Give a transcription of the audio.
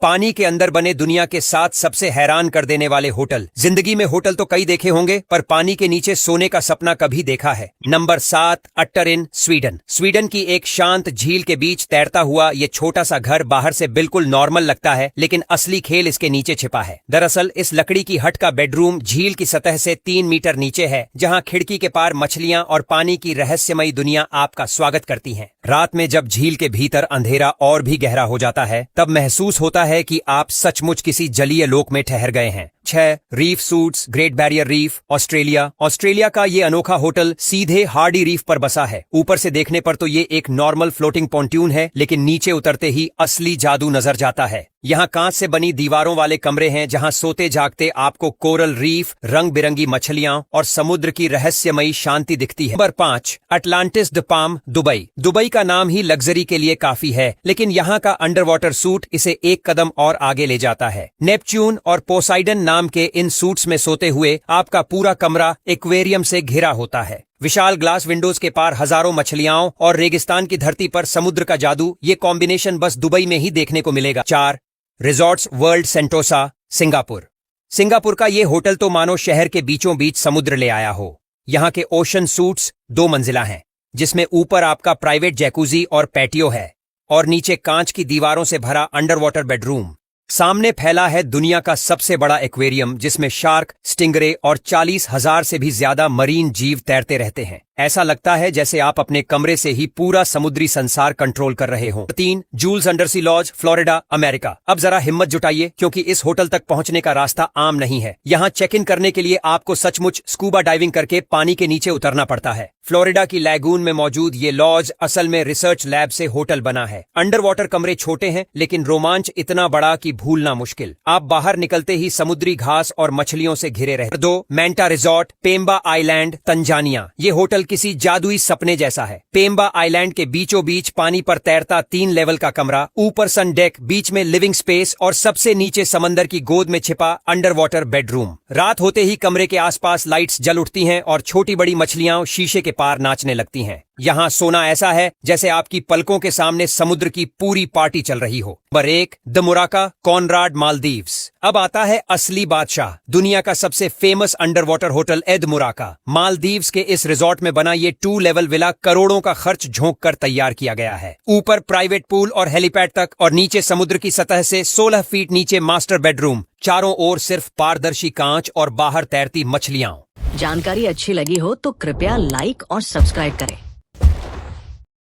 पानी के अंदर बने दुनिया के 7 सबसे हैरान कर देने वाले होटल। जिंदगी में होटल तो कई देखे होंगे, पर पानी के नीचे सोने का सपना कभी देखा है? नंबर 7, अट्टर इन स्वीडन। स्वीडन की एक शांत झील के बीच तैरता हुआ ये छोटा सा घर बाहर से बिल्कुल नॉर्मल लगता है, लेकिन असली खेल इसके नीचे छिपा है। दरअसल इस लकड़ी की हट का बेडरूम झील की सतह से 3 मीटर नीचे है, जहाँ खिड़की के पार मछलियां और पानी की रहस्यमयी दुनिया आपका स्वागत करती हैं। रात में जब झील के भीतर अंधेरा और भी गहरा हो जाता है, तब महसूस होता है कि आप सचमुच किसी जलीय लोक में ठहर गए हैं। 6, reef suits, great barrier reef, Australia. Australia का ये अनोखा होटल सीधे हार्डी रीफ पर बसा है। ऊपर से देखने पर तो ये एक नॉर्मल फ्लोटिंग पॉन्ट्यून है, लेकिन नीचे उतरते ही असली जादू नजर जाता है। यहाँ कांच से बनी दीवारों वाले कमरे हैं, जहाँ सोते जागते आपको कोरल रीफ, रंग बिरंगी मछलियां और समुद्र की रहस्यमयी शांति दिखती है। Number 5, Atlantis the palm, Dubai. Dubai का नाम ही लग्जरी के लिए काफी है, लेकिन यहाँ का अंडर वाटर सूट इसे एक कदम और आगे ले जाता है। नेपच्यून और पोसाइडन नाम के इन सूट्स में सोते हुए आपका पूरा कमरा एक्वेरियम से घिरा होता है। विशाल ग्लास विंडोज के पार हजारों मछलियाओं और रेगिस्तान की धरती पर समुद्र का जादू, ये कॉम्बिनेशन बस दुबई में ही देखने को मिलेगा। 4, resorts world Sentosa, Singapore. Singapore का ये होटल तो मानो शहर के बीचों बीच समुद्र ले आया हो। यहाँ के ओशन सूट्स 2 मंजिला हैं, जिसमें ऊपर आपका प्राइवेट जैकुजी और पैटियो है, और नीचे कांच की दीवारों से भरा अंडर वाटर बेडरूम। सामने फैला है दुनिया का सबसे बड़ा एक्वेरियम, जिसमें शार्क, स्टिंगरे और 40,000 से भी ज्यादा मरीन जीव तैरते रहते हैं। ऐसा लगता है जैसे आप अपने कमरे से ही पूरा समुद्री संसार कंट्रोल कर रहे हो। 3, Jules undersea lodge, Florida, America. अब जरा हिम्मत जुटाइए, क्योंकि इस होटल तक पहुंचने का रास्ता आम नहीं है। यहाँ चेक इन करने के लिए आपको सचमुच स्कूबा डाइविंग करके पानी के नीचे उतरना पड़ता है। फ्लोरिडा की लैगून में मौजूद ये लॉज असल में रिसर्च लैब से होटल बना है। अंडर वाटर कमरे छोटे हैं, लेकिन रोमांच इतना बड़ा कि भूलना मुश्किल। आप बाहर निकलते ही समुद्री घास और मछलियों से घिरे रहे। 2, Manta resort, Pemba island, Tanzania. ये होटल किसी जादुई सपने जैसा है। पेम्बा आइलैंड के बीचों बीच पानी पर तैरता 3 लेवल का कमरा, ऊपर सन डेक, बीच में लिविंग स्पेस और सबसे नीचे समंदर की गोद में छिपा अंडर वाटर बेडरूम। रात होते ही कमरे के आसपास लाइट्स जल उठती हैं और छोटी बड़ी मछलियां शीशे के पार नाचने लगती हैं। यहाँ सोना ऐसा है जैसे आपकी पलकों के सामने समुद्र की पूरी पार्टी चल रही हो। Number 1, the Muraka, Conrad, Maldives. अब आता है असली बादशाह, दुनिया का सबसे फेमस अंडर वाटर होटल एद मुराका। मालदीव्स के इस रिजॉर्ट में बना ये 2 लेवल विला करोड़ों का खर्च झोंक कर तैयार किया गया है। ऊपर प्राइवेट पूल और हेलीपैड तक, और नीचे समुद्र की सतह से 16 फीट नीचे मास्टर बेडरूम। चारों ओर सिर्फ पारदर्शी कांच और बाहर तैरती मछलियां। जानकारी अच्छी लगी हो तो कृपया लाइक और सब्सक्राइब करें।